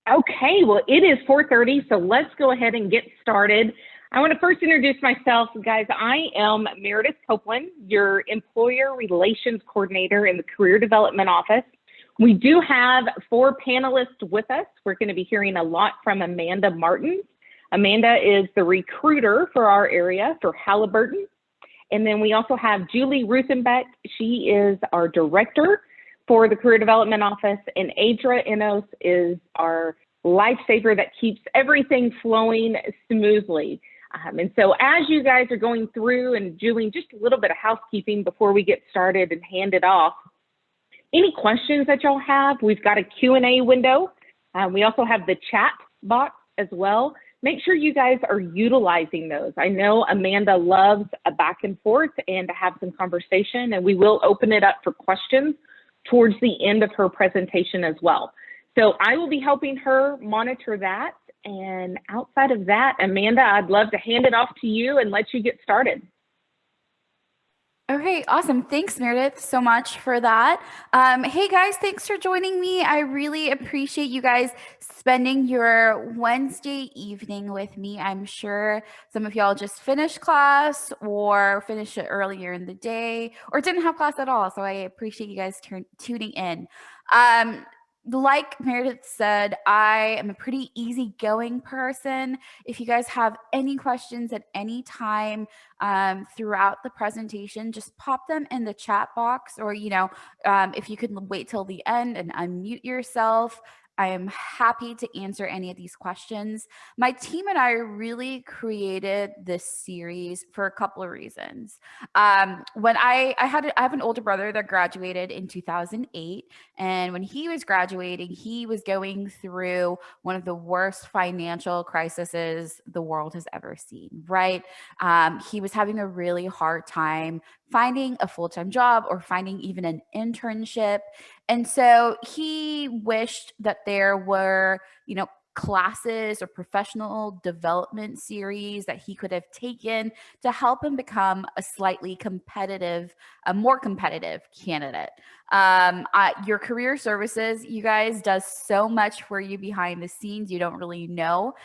Okay, well, it is 4:30, so let's go ahead and get started. I want to first introduce myself, guys. I am Meredith Copeland, your Employer Relations Coordinator in the Career Development Office. We do have 4 panelists with us. We're going to be hearing a lot from Amanda Martin. Amanda is the recruiter for our area for Halliburton. And then we also have Julie Ruthenbeck. She is our director for the Career Development Office, and Adra Enos is our lifesaver that keeps everything flowing smoothly. And so as you guys are going through, and Julie, just a little bit of housekeeping before we get started and hand it off. Any questions that y'all have, we've got a Q&A window. We also have the chat box as well. Make sure you guys are utilizing those. I know Amanda loves a back and forth and to have some conversation, and we will open it up for questions towards the end of her presentation as well. So I will be helping her monitor that. And outside of that, Amanda, I'd love to hand it off to you and let you get started. Okay, awesome. Thanks, Meredith, so much for that. Hey guys, thanks for joining me. I really appreciate you guys spending your Wednesday evening with me. I'm sure some of y'all just finished class or finished it earlier in the day or didn't have class at all. So I appreciate you guys tuning in. Like Meredith said, I am a pretty easygoing person. If you guys have any questions at any time throughout the presentation, just pop them in the chat box, or, if you can wait till the end and unmute yourself. I am happy to answer any of these questions. My team and I really created this series for a couple of reasons. When I have an older brother that graduated in 2008, and when he was graduating, he was going through one of the worst financial crises the world has ever seen, right? He was having a really hard time finding a full-time job or finding even an internship. And so he wished that there were, classes or professional development series that he could have taken to help him become a more competitive candidate. Your career services, you guys, does so much for you behind the scenes you don't really know.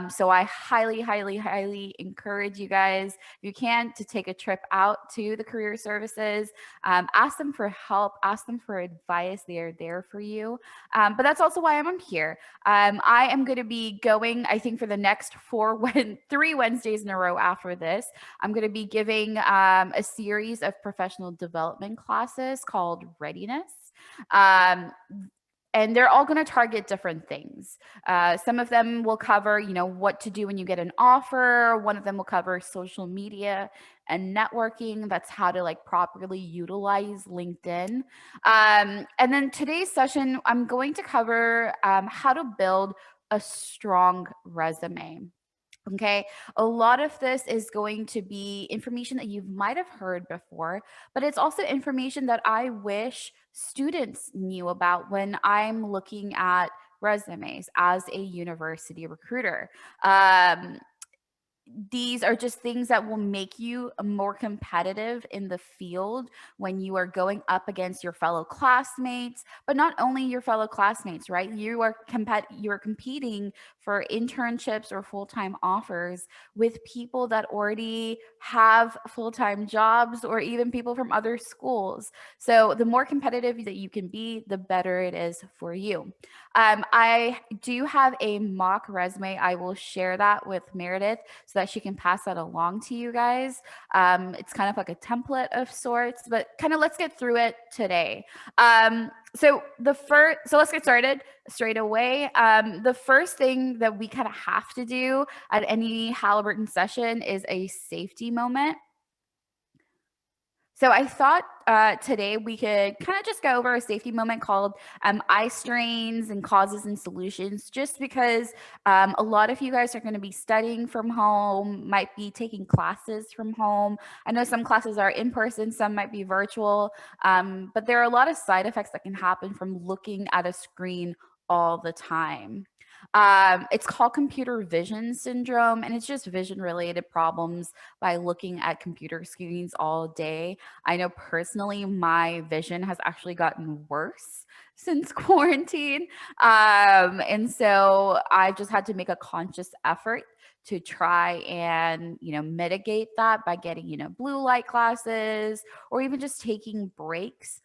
So I highly, highly, highly encourage you guys, if you can, to take a trip out to the career services. Ask them for help, ask them for advice. They are there for you. But that's also why I'm here. I am going to be going, I think, for the next 3 Wednesdays in a row after this. I'm going to be giving a series of professional development classes called REDiness. And they're all going to target different things. Some of them will cover, what to do when you get an offer. One of them will cover social media and networking. That's how to properly utilize LinkedIn. And then today's session, I'm going to cover how to build a strong resume. Okay, a lot of this is going to be information that you might have heard before, but it's also information that I wish students knew about when I'm looking at resumes as a university recruiter. These are just things that will make you more competitive in the field when you are going up against your fellow classmates, but not only your fellow classmates, right? You are competing for internships or full-time offers with people that already have full-time jobs, or even people from other schools. So the more competitive that you can be, the better it is for you. I do have a mock resume. I will share that with Meredith so that she can pass that along to you guys. It's kind of like a template of sorts, but let's get through it today. So let's get started straight away. The first thing that we kind of have to do at any Halliburton session is a safety moment. So I thought today we could kind of just go over a safety moment called eye strains and causes and solutions, just because a lot of you guys are going to be studying from home, might be taking classes from home. I know some classes are in person, some might be virtual, but there are a lot of side effects that can happen from looking at a screen all the time. It's called computer vision syndrome, and it's just vision related problems by looking at computer screens all day. I know personally my vision has actually gotten worse since quarantine. And so I've just had to make a conscious effort to try and, mitigate that by getting, blue light glasses or even just taking breaks.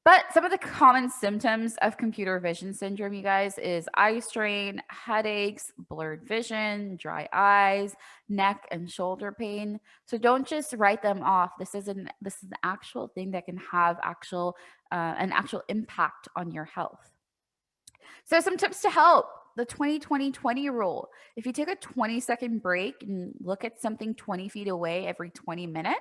But some of the common symptoms of computer vision syndrome, you guys, is eye strain, headaches, blurred vision, dry eyes, neck and shoulder pain. So don't just write them off. This is an actual thing that can have an actual impact on your health. So some tips to help. The 20-20-20 rule. If you take a 20-second break and look at something 20 feet away every 20 minutes,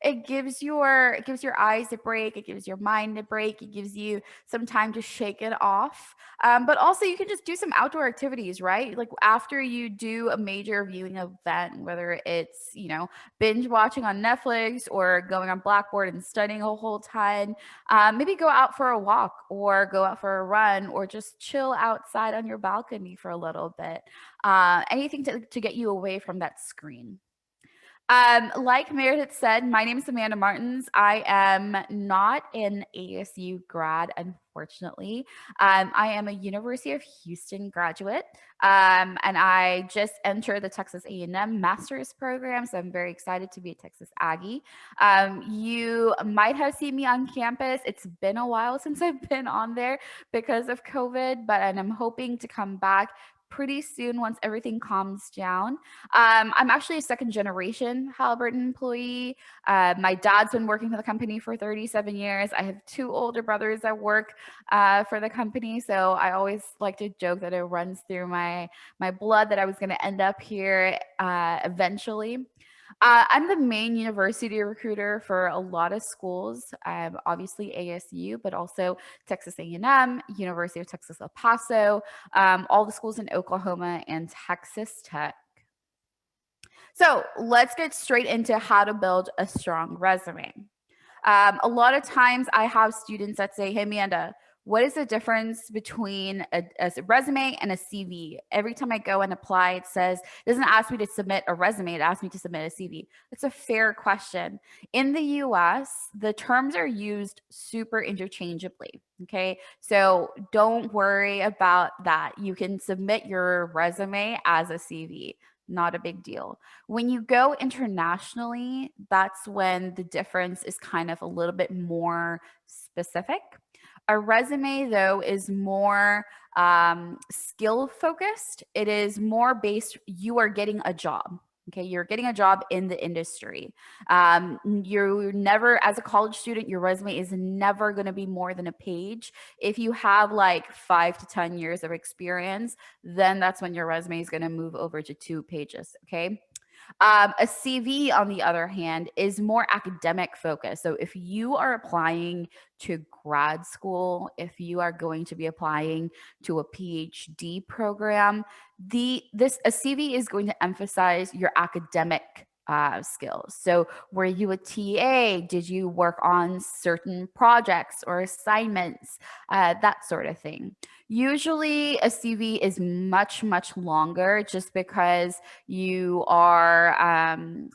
it gives your eyes a break, it gives your mind a break, it gives you some time to shake it off. But also you can just do some outdoor activities, right? Like after you do a major viewing event, whether it's, binge watching on Netflix or going on Blackboard and studying a whole ton, maybe go out for a walk or go out for a run or just chill outside on your balcony for a little bit. Anything to get you away from that screen. Like Meredith said, my name is Amanda Martins. I am not an ASU grad, unfortunately. I am a University of Houston graduate, and I just entered the Texas A&M Master's program, so I'm very excited to be a Texas Aggie. You might have seen me on campus. It's been a while since I've been on there because of COVID, and I'm hoping to come back pretty soon once everything calms down. I'm actually a second generation Halliburton employee. My dad's been working for the company for 37 years. I have two older brothers that work for the company. So I always like to joke that it runs through my blood that I was going to end up here eventually. I'm the main university recruiter for a lot of schools, obviously ASU, but also Texas A&M, University of Texas El Paso, all the schools in Oklahoma, and Texas Tech. So let's get straight into how to build a strong resume. A lot of times I have students that say, hey, Amanda, what is the difference between a resume and a CV? Every time I go and apply, it doesn't ask me to submit a resume, it asks me to submit a CV. It's a fair question. In the US, the terms are used super interchangeably. Okay. So don't worry about that. You can submit your resume as a CV. Not a big deal. When you go internationally, that's when the difference is kind of a little bit more specific. A resume, though, is more skill focused. It is more based, you are getting a job. Okay, you're getting a job in the industry. You're never, as a college student, your resume is never going to be more than a page. If you have like 5 to 10 years of experience, then that's when your resume is going to move over to 2 pages. Okay. A CV, on the other hand, is more academic focused. So if you are applying to grad school, if you are going to be applying to a PhD program, a CV is going to emphasize your academic skills. So were you a TA? Did you work on certain projects or assignments? That sort of thing. Usually a CV is much, much longer just because you're an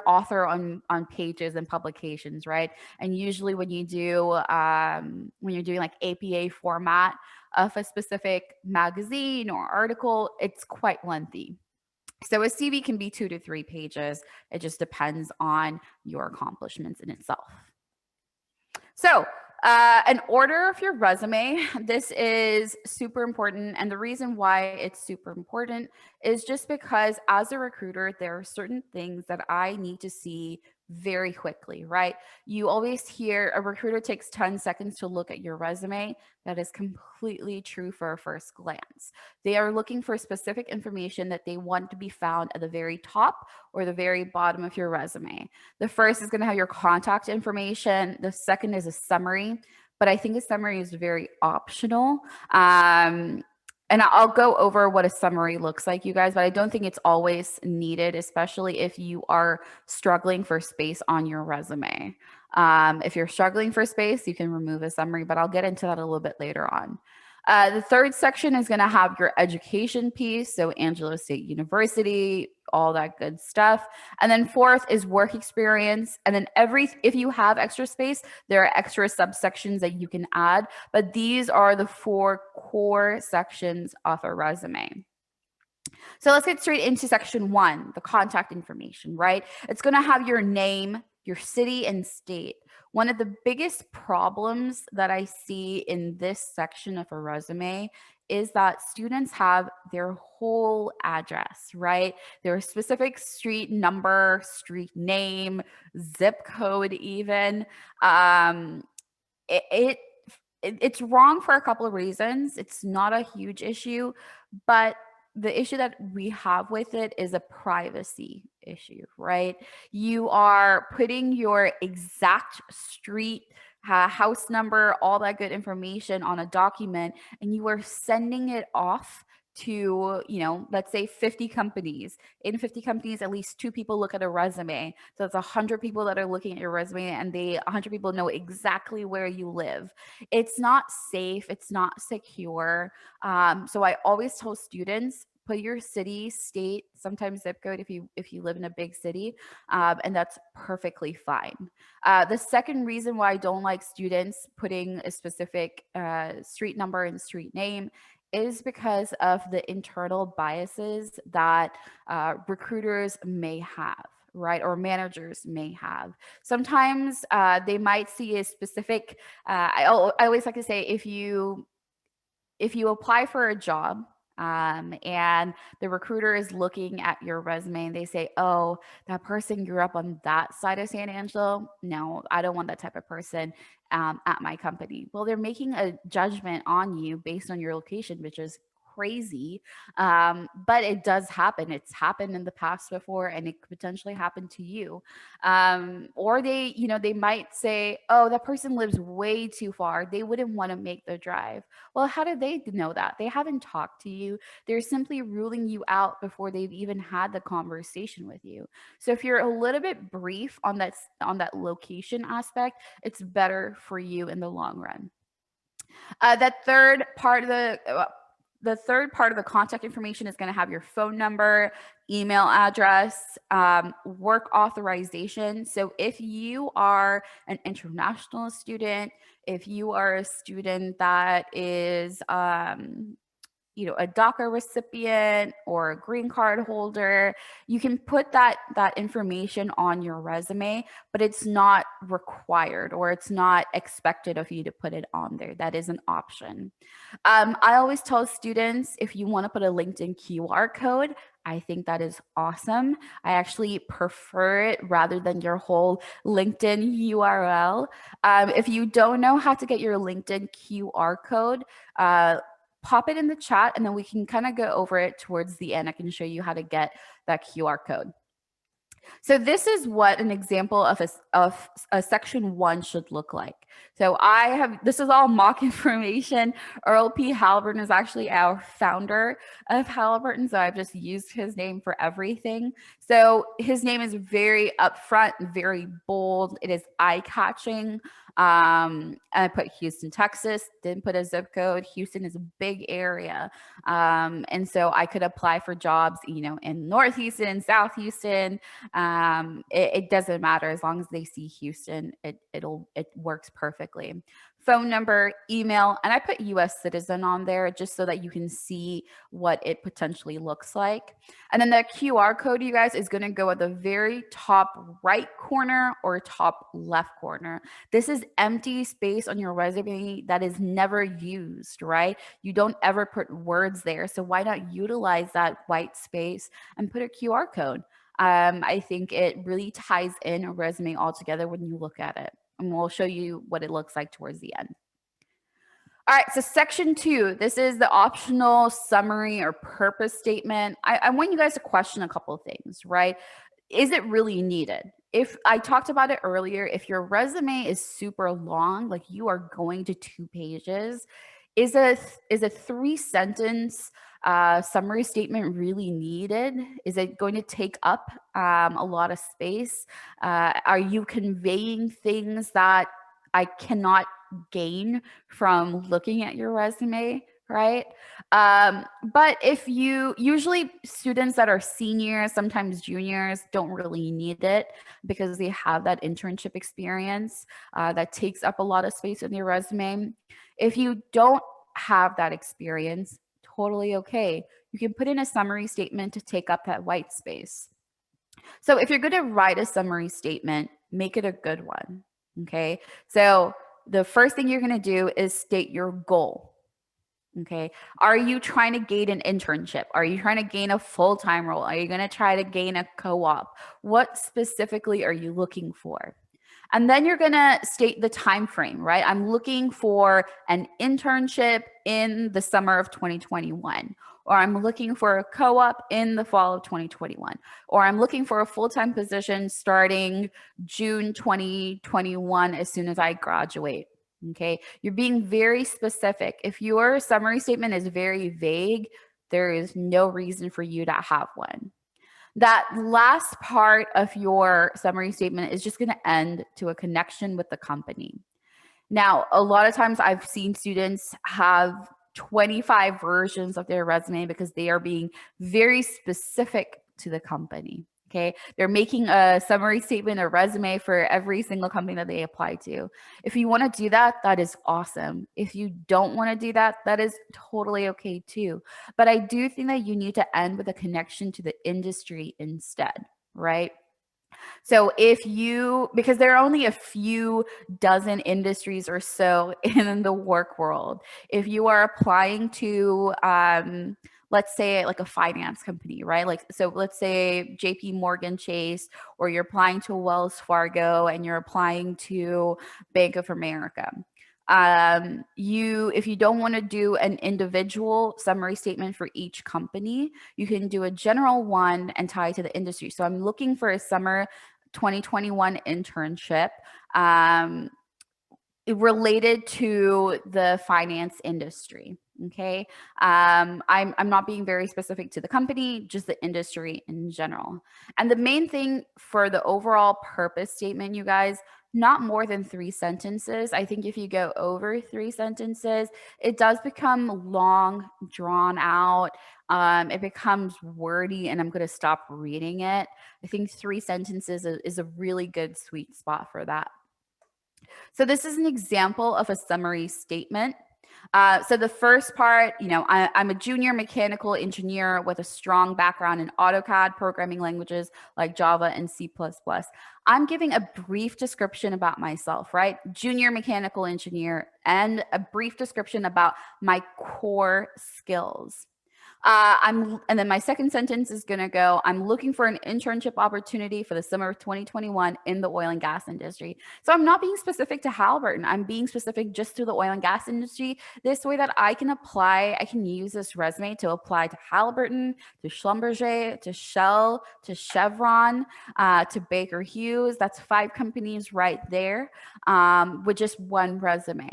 author on pages and publications, right? And usually when you're doing like APA format of a specific magazine or article, it's quite lengthy. So a CV can be 2 to 3 pages. It just depends on your accomplishments in itself. So an order of your resume, this is super important. And the reason why it's super important is just because as a recruiter, there are certain things that I need to see very quickly, right? You always hear a recruiter takes 10 seconds to look at your resume. That is completely true for a first glance. They are looking for specific information that they want to be found at the very top or the very bottom of your resume. The first is going to have your contact information. The second is a summary, but I think a summary is very optional. And I'll go over what a summary looks like, you guys, but I don't think it's always needed, especially if you are struggling for space on your resume. If you're struggling for space, you can remove a summary, but I'll get into that a little bit later on. The third section is going to have your education piece. So Angelo State University, all that good stuff. And then fourth is work experience. And then if you have extra space, there are extra subsections that you can add. But these are the 4 core sections of a resume. So let's get straight into section 1, the contact information, right? It's going to have your name, your city, and state. One of the biggest problems that I see in this section of a resume is that students have their whole address, right? Their specific street number, street name, zip code, even. Um, it, it it's wrong for a couple of reasons. It's not a huge issue, but the issue that we have with it is a privacy issue, right? You are putting your exact street, house number, all that good information on a document, and you are sending it off to, let's say 50 companies. In 50 companies, at least 2 people look at a resume. So it's 100 people that are looking at your resume, and 100 people know exactly where you live. It's not safe. It's not secure. So I always tell students, put your city, state, sometimes zip code if you live in a big city, and that's perfectly fine. The second reason why I don't like students putting a specific street number and street name is because of the internal biases that recruiters may have, right? Or managers may have. Sometimes they might see a specific, I always like to say, if you apply for a job, and the recruiter is looking at your resume and they say, oh, that person grew up on that side of San Angelo. No, I don't want that type of person at my company. Well, they're making a judgment on you based on your location, which is crazy. But it does happen. It's happened in the past before, and it could potentially happen to you. Or they might say, oh, that person lives way too far. They wouldn't want to make the drive. Well, how did they know that? They haven't talked to you. They're simply ruling you out before they've even had the conversation with you. So if you're a little bit brief on that location aspect, it's better for you in the long run. That third part of the contact information is going to have your phone number, email address, work authorization. So if you are an international student, if you are a student that is a DACA recipient or a green card holder, you can put that information on your resume, but it's not required or it's not expected of you to put it on there. That is an option. I always tell students, if you want to put a LinkedIn QR code, I think that is awesome. I actually prefer it rather than your whole LinkedIn URL. If you don't know how to get your LinkedIn QR code, pop it in the chat, and then we can kind of go over it towards the end. I can show you how to get that QR code. So this is what an example of a section 1 should look like. So this is all mock information. Earl P. Halliburton is actually our founder of Halliburton, so I've just used his name for everything. So his name is very upfront, very bold. It is eye-catching. I put Houston, Texas, didn't put a zip code. Houston is a big area. And so I could apply for jobs, in North Houston, South Houston. It doesn't matter as long as they see Houston, it works perfectly. Phone number, email, and I put US citizen on there just so that you can see what it potentially looks like. And then the QR code, you guys, is going to go at the very top right corner or top left corner. This is empty space on your resume that is never used, right? You don't ever put words there. So why not utilize that white space and put a QR code? I think it really ties in a resume altogether when you look at it. And we'll show you what it looks like towards the end. All right, so section 2, this is the optional summary or purpose statement. I want you guys to question a couple of things, right? Is it really needed? If I talked about it earlier, if your resume is super long, like you are going to 2 pages, is a 3-sentence summary statement really needed? Is it going to take up a lot of space? Are you conveying things that I cannot gain from looking at your resume, right? But if you usually students that are seniors, sometimes juniors, don't really need it because they have that internship experience that takes up a lot of space in your resume. If you don't have that experience, totally okay. You can put in a summary statement to take up that white space. So if you're going to write a summary statement, make it a good one. Okay. So the first thing you're going to do is state your goal. Okay. Are you trying to gain an internship? Are you trying to gain a full-time role? Are you going to try to gain a co-op? What specifically are you looking for? And then you're going to state the time frame, right? I'm looking for an internship in the summer of 2021, or I'm looking for a co-op in the fall of 2021, or I'm looking for a full-time position starting June 2021 as soon as I graduate. Okay, you're being very specific. If your summary statement is very vague, there is no reason for you to have one. That last part of your summary statement is just going to end to a connection with the company. Now, a lot of times I've seen students have 25 versions of their resume because they are being very specific to the company. Okay. They're making a summary statement, a resume for every single company that they apply to. If you want to do that, that is awesome. If you don't want to do that, that is totally okay too. But I do think that you need to end with a connection to the industry instead, right? So if you, because there are only a few dozen industries or so in the work world, if you are applying to, let's say like a finance company, right? Like, so let's say JP Morgan Chase, or you're applying to Wells Fargo and you're applying to Bank of America. If you don't want to do an individual summary statement for each company, you can do a general one and tie to the industry. So I'm looking for a summer 2021 internship related to the finance industry. Okay. I'm not being very specific to the company, just the industry in general. And the main thing for the overall purpose statement, you guys, not more than 3 sentences. I think if you go over 3 sentences, it does become long, drawn out. It becomes wordy, and I'm going to stop reading it. I think 3 sentences is a really good sweet spot for that. So this is an example of a summary statement. So the first part, I'm a junior mechanical engineer with a strong background in AutoCAD programming languages like Java and C++. I'm giving a brief description about myself, right? Junior mechanical engineer, and a brief description about my core skills. And then my second sentence is going to go, I'm looking for an internship opportunity for the summer of 2021 in the oil and gas industry. So I'm not being specific to Halliburton. I'm being specific just to the oil and gas industry. This way that I can use this resume to apply to Halliburton, to Schlumberger, to Shell, to Chevron, to Baker Hughes. That's 5 companies right there, with just one resume.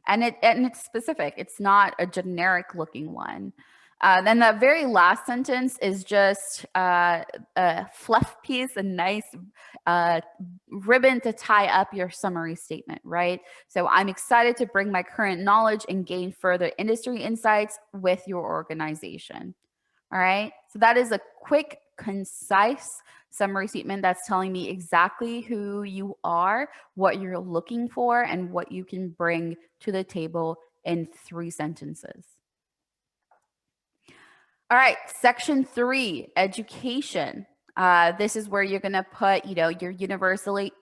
And it's specific. It's not a generic looking one. Then the very last sentence is just a fluff piece, a nice ribbon to tie up your summary statement, right? So I'm excited to bring my current knowledge and gain further industry insights with your organization. All right. So that is a quick, concise summary statement that's telling me exactly who you are, what you're looking for, and what you can bring to the table in 3 sentences. All right, section 3, education. This is where you're going to put, your university,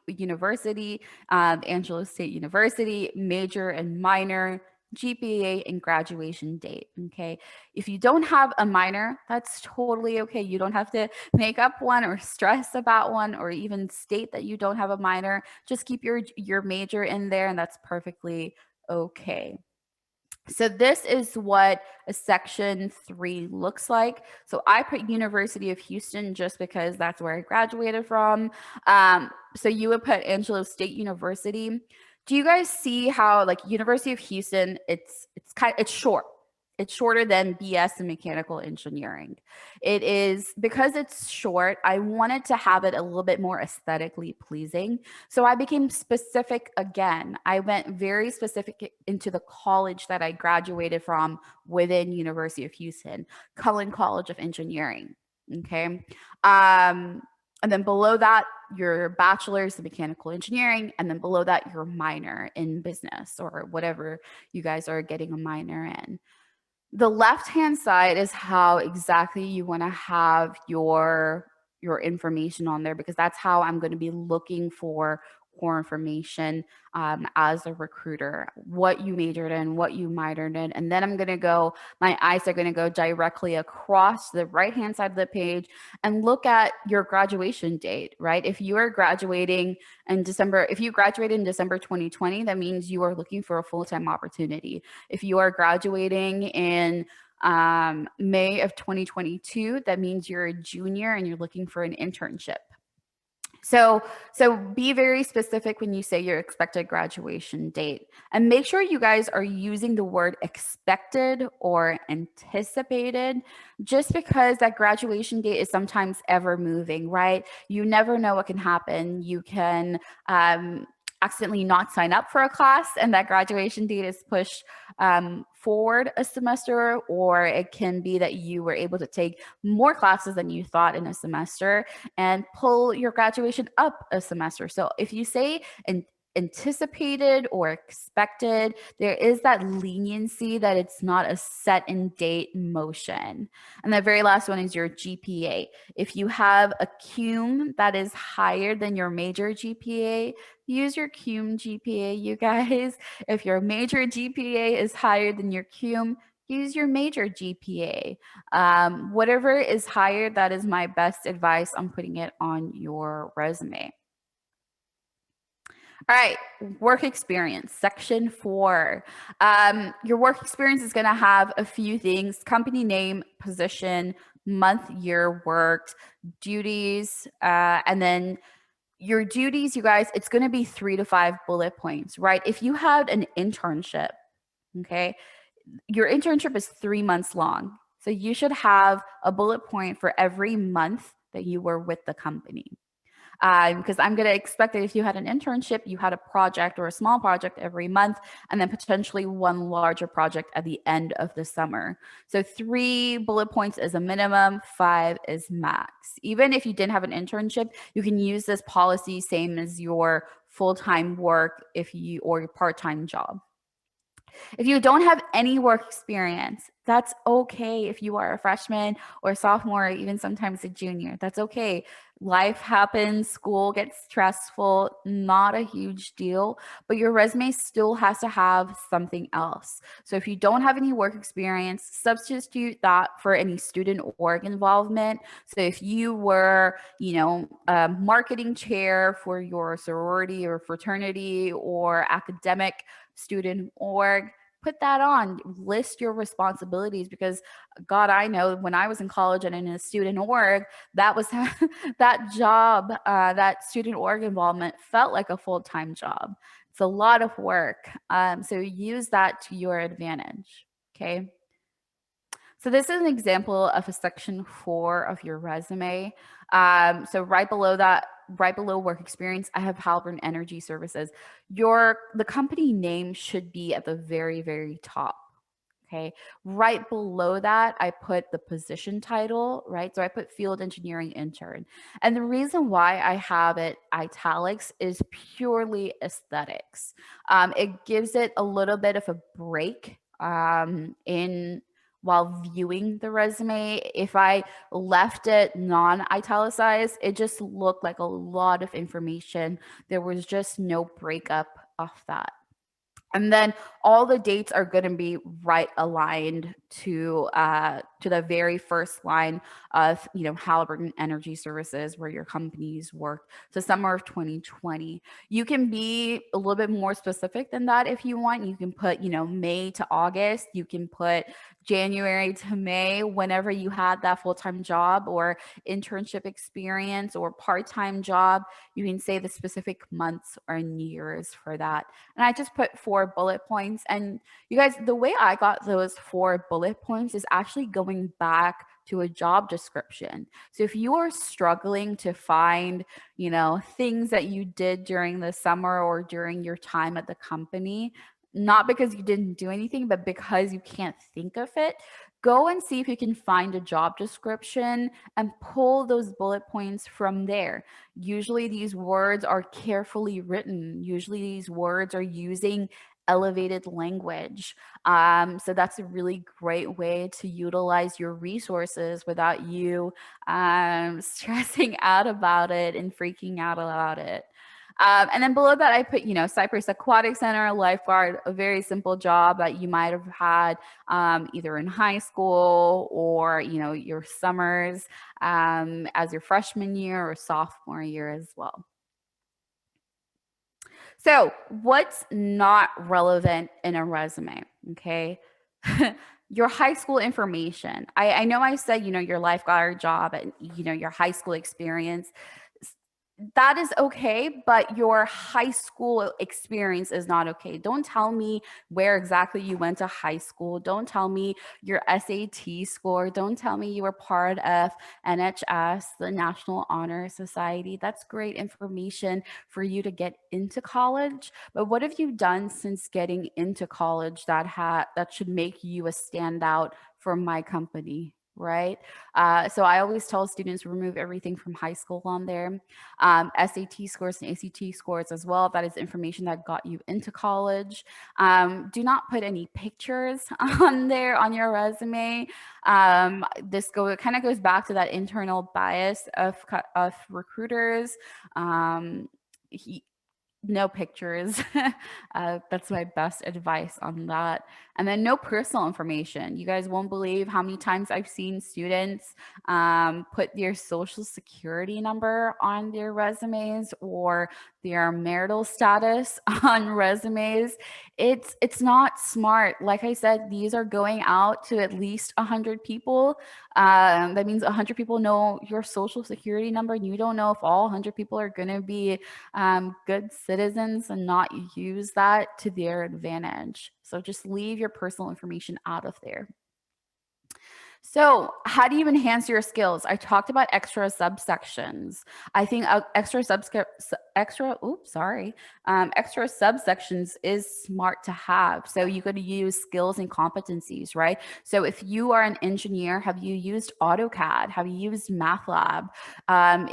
Angelo State University, major and minor, GPA, and graduation date. Okay. If you don't have a minor, that's totally okay. You don't have to make up one or stress about one or even state that you don't have a minor. Just keep your major in there, and that's perfectly okay. So this is what a section 3 looks like. So I put University of Houston just because that's where I graduated from. So you would put Angelo State University. Do you guys see how, like, University of Houston, it's short. It's shorter than BS in mechanical engineering. It is because it's short, I wanted to have it a little bit more aesthetically pleasing. So I became specific again. I went very specific into the college that I graduated from within University of Houston, Cullen College of Engineering. Okay. And then below that, your bachelor's in mechanical engineering, and then below that, your minor in business or whatever you guys are getting a minor in. The left-hand side is how exactly you want to have your information on there, because that's how I'm going to be looking for core information as a recruiter, what you majored in, what you minored in. And then I'm going to go, my eyes are going to go directly across the right-hand side of the page and look at your graduation date, right? If you are graduating in December, if you graduated in December 2020, that means you are looking for a full-time opportunity. If you are graduating in May of 2022, that means you're a junior and you're looking for an internship. So be very specific when you say your expected graduation date, and make sure you guys are using the word expected or anticipated, just because that graduation date is sometimes ever moving, right? You never know what can happen. You can accidentally not sign up for a class and that graduation date is pushed forward a semester, or it can be that you were able to take more classes than you thought in a semester and pull your graduation up a semester. So if you say anticipated or expected, there is that leniency that it's not a set in date motion. And the very last one is your GPA. If you have a cum that is higher than your major GPA, use your cum GPA, you guys. If your major GPA is higher than your cum, use your major GPA. Whatever is higher, that is my best advice on putting it on your resume. All right, work experience, section 4. Your work experience is going to have a few things: company name, position, month, year worked, duties, and then your duties, you guys, it's going to be 3 to 5 bullet points, right? If you had an internship, okay, your internship is 3 months long. So you should have a bullet point for every month that you were with the company. Because I'm going to expect that if you had an internship, you had a project or a small project every month, and then potentially one larger project at the end of the summer. So 3 bullet points is a minimum, 5 is max. Even if you didn't have an internship, you can use this policy same as your full-time work or your part-time job. If you don't have any work experience, that's okay. If you are a freshman or a sophomore, or even sometimes a junior, that's okay. Life happens, school gets stressful, not a huge deal, but your resume still has to have something else. So if you don't have any work experience, substitute that for any student org involvement. So if you were, a marketing chair for your sorority or fraternity or academic student org, put that on, list your responsibilities, because God, I know when I was in college and in a student org, that was that job, that student org involvement felt like a full-time job. It's a lot of work. So use that to your advantage. Okay. So this is an example of a section 4 of your resume. So right below that, right below work experience, I have Halliburton Energy Services. The company name should be at the very, very top. Okay. Right below that, I put the position title, right? So I put field engineering intern. And the reason why I have it italics is purely aesthetics. It gives it a little bit of a break while viewing the resume. If I left it non-italicized, it just looked like a lot of information. There was just no breakup off that. And then all the dates are going to be right aligned to the very first line of Halliburton Energy Services, where your companies work. So summer of 2020. You can be a little bit more specific than that if you want. You can put May to August. You can put January to May, whenever you had that full-time job or internship experience or part-time job. You can say the specific months or years for that. And I just put 4 bullet points. And you guys, the way I got those 4 bullet bullet points is actually going back to a job description. So if you are struggling to find, things that you did during the summer or during your time at the company, not because you didn't do anything, but because you can't think of it, go and see if you can find a job description and pull those bullet points from there. Usually these words are carefully written. Usually these words are using elevated language. So that's a really great way to utilize your resources without you stressing out about it and freaking out about it. And then below that, I put, Cypress Aquatic Center, lifeguard, a very simple job that you might have had either in high school or, your summers as your freshman year or sophomore year as well. So what's not relevant in a resume? Okay. Your high school information. I know I said, your lifeguard job and, your high school experience. That is okay, but your high school experience is not okay. Don't tell me where exactly you went to high school. Don't tell me your SAT score. Don't tell me you were part of NHS, the National Honor Society. That's great information for you to get into college. But what have you done since getting into college that should make you a standout for my company? Right? So I always tell students remove everything from high school on there. SAT scores and ACT scores as well. That is information that got you into college. Do not put any pictures on there on your resume. This kind of goes back to that internal bias of recruiters. No pictures. That's my best advice on that. And then no personal information. You guys won't believe how many times I've seen students put their social security number on their resumes or their marital status on resumes. It's not smart. Like I said, these are going out to at least 100 people. That means 100 people know your social security number, and you don't know if all 100 people are going to be good citizens and not use that to their advantage. So just leave your personal information out of there. So how do you enhance your skills? I talked about extra subsections. I think extra subsections is smart to have. So you could use skills and competencies, right? So if you are an engineer, have you used AutoCAD? Have you used MATLAB? I'm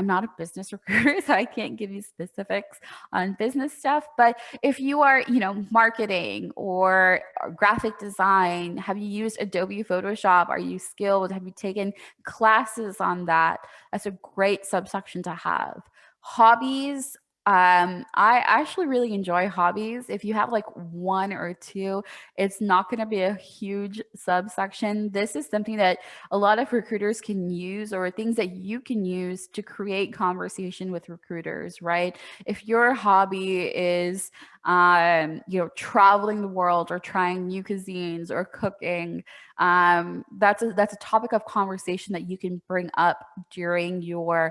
not a business recruiter, so I can't give you specifics on business stuff. But if you are, marketing or graphic design, have you used Adobe Photoshop? Are you skilled? Have you taken classes on that? That's a great subsection to have. Hobbies. I actually really enjoy hobbies. If you have like one or two, it's not going to be a huge subsection. This is something that a lot of recruiters can use, or things that you can use to create conversation with recruiters, right? If your hobby is traveling the world or trying new cuisines or cooking, that's a topic of conversation that you can bring up during a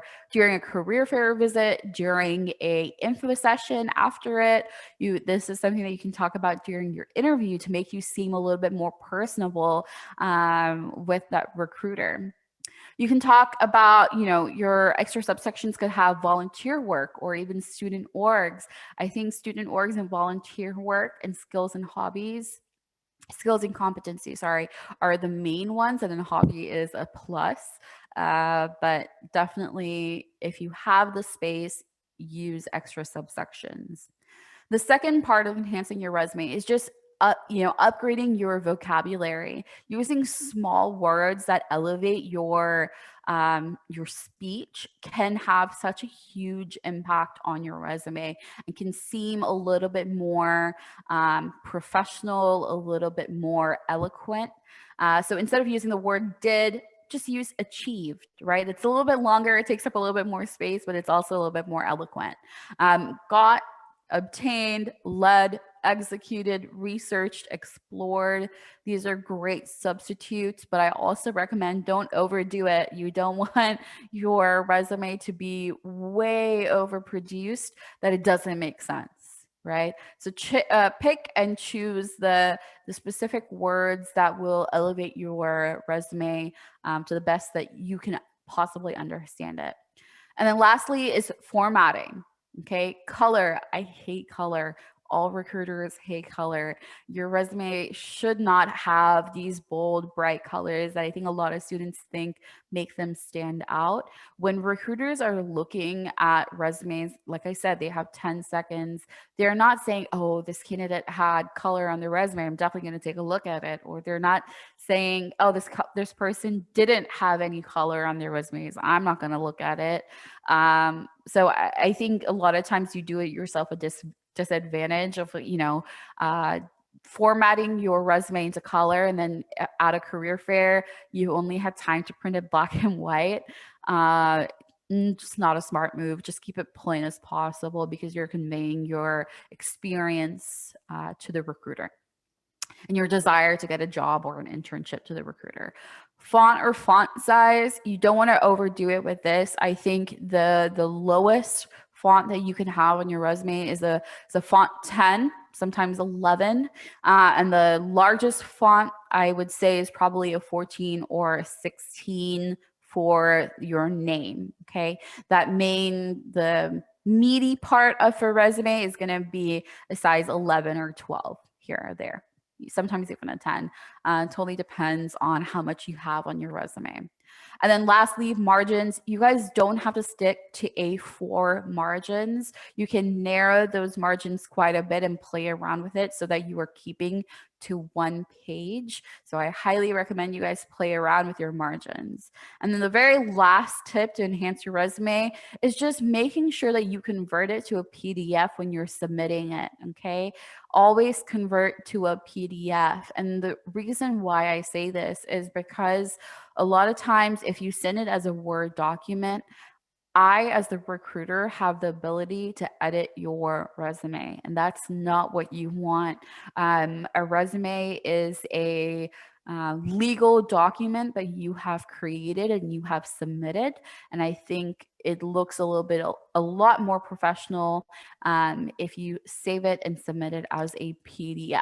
career fair visit, during a info session after it. This is something that you can talk about during your interview to make you seem a little bit more personable with that recruiter. You can talk about, your extra subsections could have volunteer work or even student orgs. I think student orgs and volunteer work and skills and competencies, are the main ones, and then hobby is a plus. But definitely, if you have the space, use extra subsections. The second part of enhancing your resume is just upgrading your vocabulary, using small words that elevate your speech can have such a huge impact on your resume and can seem a little bit more professional, a little bit more eloquent. So instead of using the word did, just use achieved, right? It's a little bit longer, it takes up a little bit more space, but it's also a little bit more eloquent. Got, obtained, led, executed, researched, explored. These are great substitutes, but I also recommend don't overdo it. You don't want your resume to be way overproduced that it doesn't make sense, right? So pick and choose the specific words that will elevate your resume to the best that you can possibly understand it. And then lastly is formatting. Okay, color. I hate color. All recruiters hate color. Your resume should not have these bold, bright colors that I think a lot of students think make them stand out. When recruiters are looking at resumes, like I said, they have 10 seconds. They're not saying, oh, this candidate had color on their resume, I'm definitely going to take a look at it. Or they're not saying, oh, this person didn't have any color on their resumes, I'm not going to look at it. So I think a lot of times you do it yourself a disadvantage of, formatting your resume into color, and then at a career fair, you only had time to print it black and white. Just not a smart move. Just keep it plain as possible because you're conveying your experience to the recruiter and your desire to get a job or an internship to the recruiter. Font or font size, you don't want to overdo it with this. I think the lowest font that you can have on your resume is a font 10, sometimes 11. And the largest font I would say is probably a 14 or a 16 for your name. Okay. The meaty part of a resume is going to be a size 11 or 12 here or there. Sometimes even a 10. Totally depends on how much you have on your resume. And then lastly, margins. You guys don't have to stick to A4 margins. You can narrow those margins quite a bit and play around with it so that you are keeping to one page. So I highly recommend you guys play around with your margins. And then the very last tip to enhance your resume is just making sure that you convert it to a PDF when you're submitting it, okay? Always convert to a PDF. And the reason why I say this is because a lot of times if you send it as a Word document, I, as the recruiter, have the ability to edit your resume, and that's not what you want. A resume is a legal document that you have created and you have submitted, and I think it looks a lot more professional if you save it and submit it as a PDF.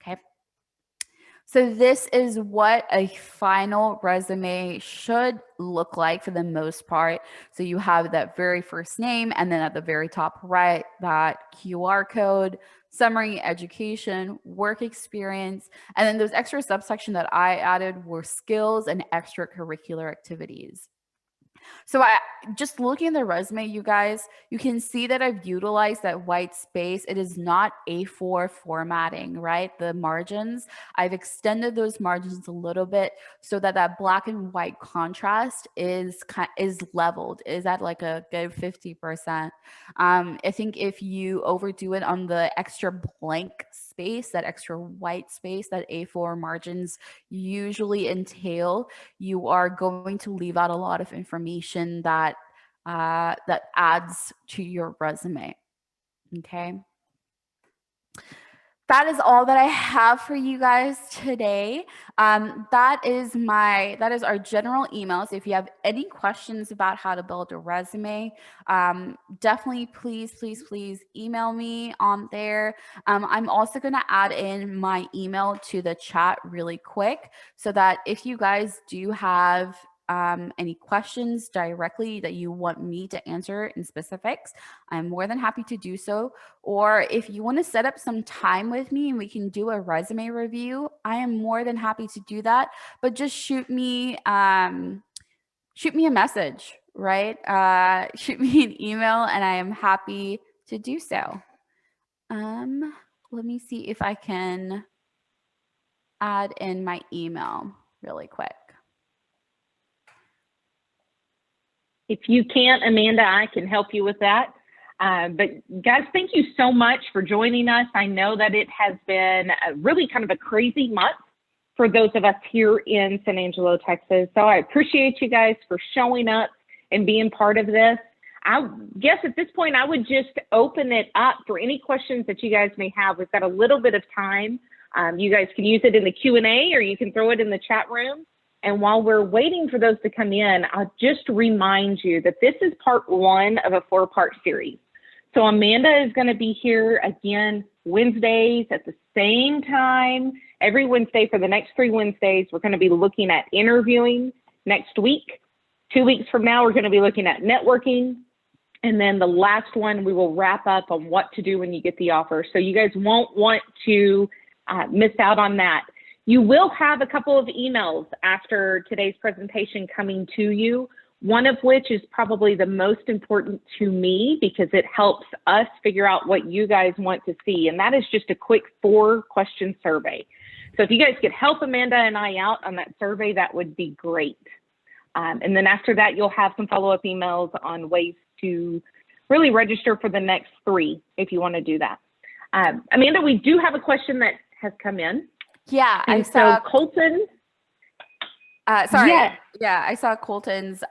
Okay. So this is what a final resume should look like for the most part. So you have that very first name, and then at the very top right, that QR code, summary, education, work experience, and then those extra subsection that I added were skills and extracurricular activities. So just looking at the resume, you guys, you can see that I've utilized that white space. It is not A4 formatting, right? The margins, I've extended those margins a little bit so that that black and white contrast is leveled, is at like a good 50%. I think if you overdo it on the extra blank space, that extra white space that A4 margins usually entail, you are going to leave out a lot of information that adds to your resume. Okay. That is all that I have for you guys today. That is our general email. So if you have any questions about how to build a resume, definitely please email me on there. I'm also going to add in my email to the chat really quick so that if you guys do have any questions directly that you want me to answer in specifics, I'm more than happy to do so. Or if you want to set up some time with me and we can do a resume review, I am more than happy to do that. But just shoot me a message, right? Shoot me an email and I am happy to do so. Let me see if I can add in my email really quick. If you can't, Amanda, I can help you with that. But guys, thank you so much for joining us. I know that it has been really kind of a crazy month for those of us here in San Angelo, Texas. So I appreciate you guys for showing up and being part of this. I guess at this point, I would just open it up for any questions that you guys may have. We've got a little bit of time. You guys can use it in the Q&A or you can throw it in the chat room. And while we're waiting for those to come in, I'll just remind you that this is part one of a 4-part series. So Amanda is going to be here again Wednesdays at the same time. Every Wednesday for the next 3 Wednesdays, we're going to be looking at interviewing next week. 2 weeks from now, we're going to be looking at networking. And then the last one, we will wrap up on what to do when you get the offer. So you guys won't want to miss out on that. You will have a couple of emails after today's presentation coming to you, one of which is probably the most important to me because it helps us figure out what you guys want to see. And that is just a quick 4-question survey. So if you guys could help Amanda and I out on that survey, that would be great. And then after that, you'll have some follow-up emails on ways to really register for the next 3 if you want to do that. Amanda, we do have a question that has come in. Yeah, and I saw Colton. Sorry. Yes. Yeah, I saw Colton's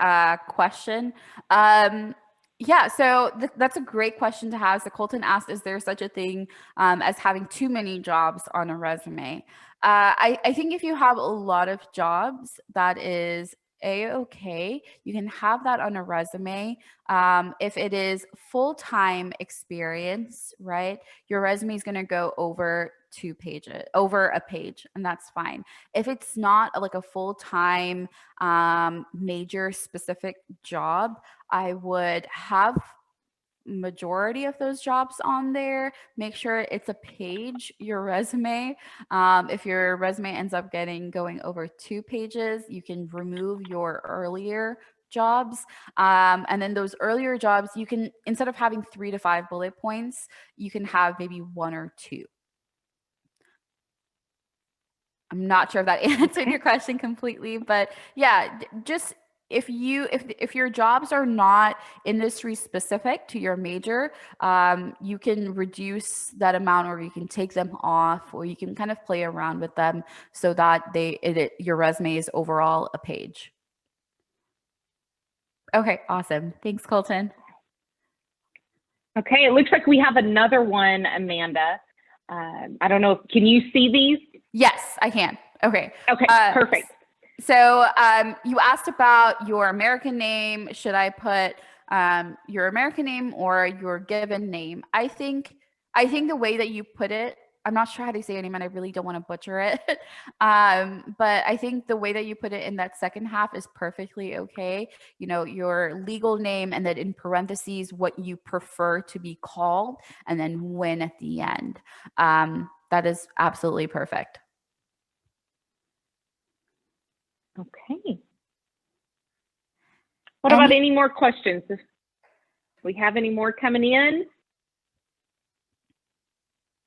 question. Yeah, so that's a great question to have. So Colton asked, is there such a thing as having too many jobs on a resume? I think if you have a lot of jobs, that is A-okay. You can have that on a resume. If it is full-time experience, right, your resume is going to go over a page, and that's fine. If it's not like a full-time major specific job, I would have majority of those jobs on there. Make sure it's a page, your resume. If your resume ends up going over 2 pages, you can remove your earlier jobs. And then those earlier jobs, you can, instead of having 3 to 5 bullet points, you can have maybe 1 or 2. I'm not sure if that answered your question completely, but yeah, just if your jobs are not industry specific to your major, you can reduce that amount, or you can take them off, or you can kind of play around with them so that your resume is overall a page. Okay, awesome. Thanks, Colton. Okay, it looks like we have another one, Amanda. I don't know, can you see these? Yes, I can. Okay. Okay, perfect. So you asked about your American name. Should I put your American name or your given name? I think the way that you put it, I'm not sure how to say your name, and I really don't want to butcher it. But I think the way that you put it in that second half is perfectly okay. You know, your legal name, and then in parentheses, what you prefer to be called, and then when at the end. That is absolutely perfect. Okay. What about any more questions? If we have any more coming in?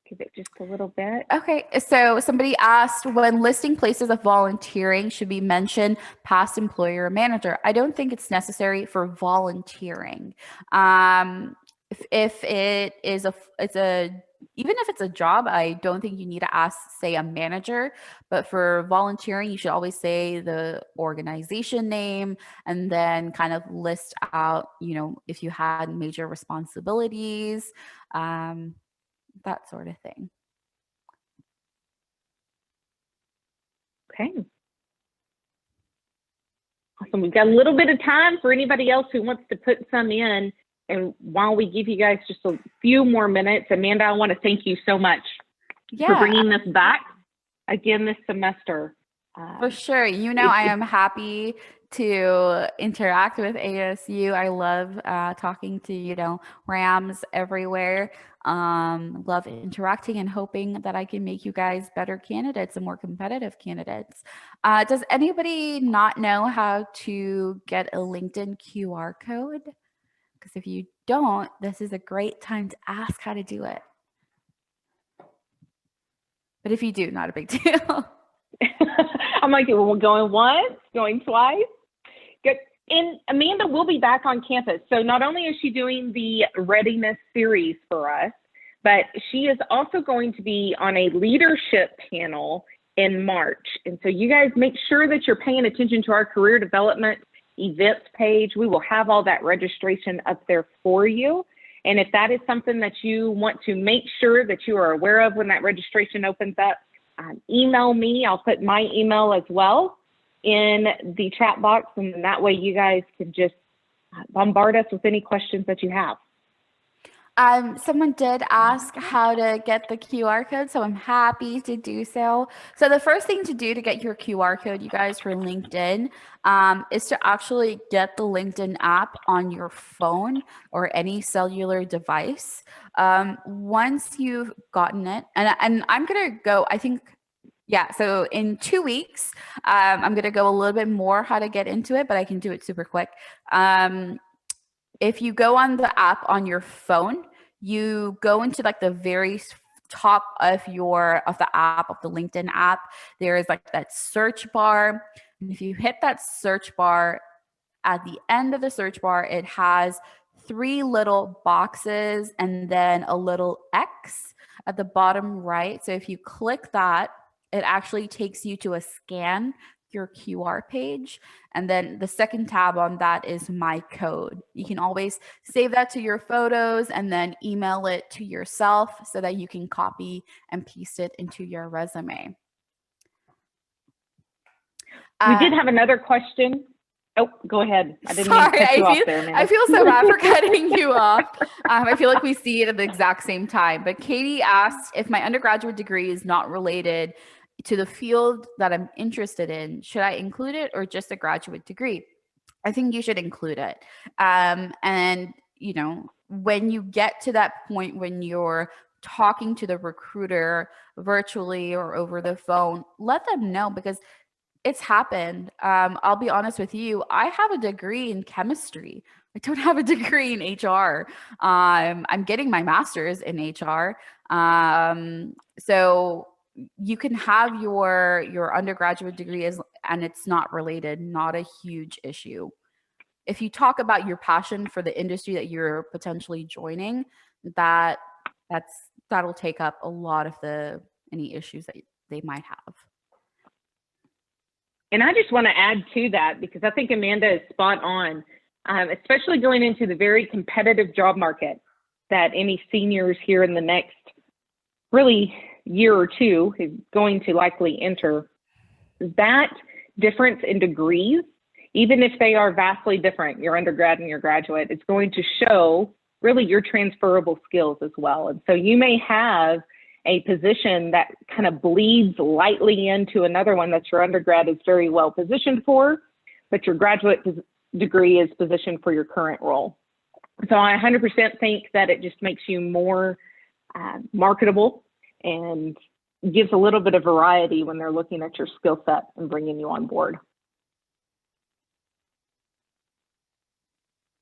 Give it just a little bit. Okay, so somebody asked, when listing places of volunteering, should we mention past employer or manager? I don't think it's necessary for volunteering. If it is even if it's a job, I don't think you need to ask, say, a manager. But for volunteering, you should always say the organization name, and then kind of list out, you know, if you had major responsibilities, that sort of thing. Okay. Awesome. We've got a little bit of time for anybody else who wants to put some in. And while we give you guys just a few more minutes, Amanda, I want to thank you so much for bringing this back again this semester. For sure. You know, I am happy to interact with ASU. I love talking to, you know, Rams everywhere. Love interacting and hoping that I can make you guys better candidates and more competitive candidates. Does anybody not know how to get a LinkedIn QR code? Because if you don't, this is a great time to ask how to do it. But if you do, not a big deal. I'm like, we're going once, going twice. Good. And Amanda will be back on campus. So not only is she doing the REDiness series for us, but she is also going to be on a leadership panel in March. And so you guys make sure that you're paying attention to our career development events page. We will have all that registration up there for you. And if that is something that you want to make sure that you are aware of when that registration opens up, email me. I'll put my email as well in the chat box, and that way you guys can just bombard us with any questions that you have. Someone did ask how to get the QR code, so I'm happy to do so. So the first thing to do to get your QR code, you guys, for LinkedIn, is to actually get the LinkedIn app on your phone or any cellular device. Once you've gotten it, and I'm gonna go, I think, yeah, so in 2 weeks, I'm gonna go a little bit more how to get into it, but I can do it super quick. If you go on the app on your phone, you go into like the very top of the app, of the LinkedIn app. There is like that search bar. And if you hit that search bar, at the end of the search bar, it has 3 little boxes and then a little X at the bottom right. So if you click that, it actually takes you to a scan your QR page. And then the second tab on that is my code. You can always save that to your photos and then email it to yourself so that you can copy and paste it into your resume. We did have another question. Oh, go ahead. I didn't mean to cut you off there, Amanda. I feel so bad for cutting you off. I feel like we see it at the exact same time. But Katie asked, if my undergraduate degree is not related to the field that I'm interested in, should I include it or just a graduate degree? I think you should include it. And, you know, when you get to that point when you're talking to the recruiter virtually or over the phone, let them know, because it's happened. I'll be honest with you. I have a degree in chemistry. I don't have a degree in HR. I'm getting my master's in HR. So you can have your undergraduate degree and it's not related, not a huge issue. If you talk about your passion for the industry that you're potentially joining, that'll take up a lot of any issues that they might have. And I just want to add to that, because I think Amanda is spot on, especially going into the very competitive job market that any seniors here in the next really year or two is going to likely enter. That difference in degrees, even if they are vastly different, your undergrad and your graduate, it's going to show really your transferable skills as well. And so you may have a position that kind of bleeds lightly into another one that your undergrad is very well positioned for, but your graduate degree is positioned for your current role. So I 100% think that it just makes you more marketable and gives a little bit of variety when they're looking at your skill set and bringing you on board.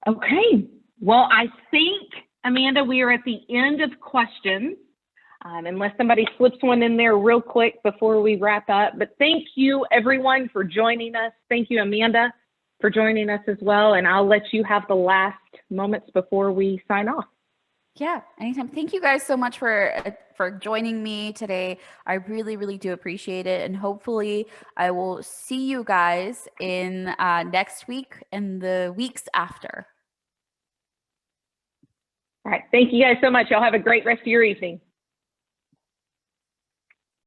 Okay, well, I think, Amanda, we are at the end of questions. Unless somebody slips one in there real quick before we wrap up. But thank you, everyone, for joining us. Thank you, Amanda, for joining us as well. And I'll let you have the last moments before we sign off. Yeah, anytime. Thank you guys so much for joining me today. I really, really do appreciate it. And hopefully I will see you guys in next week and the weeks after. All right. Thank you guys so much. Y'all have a great rest of your evening.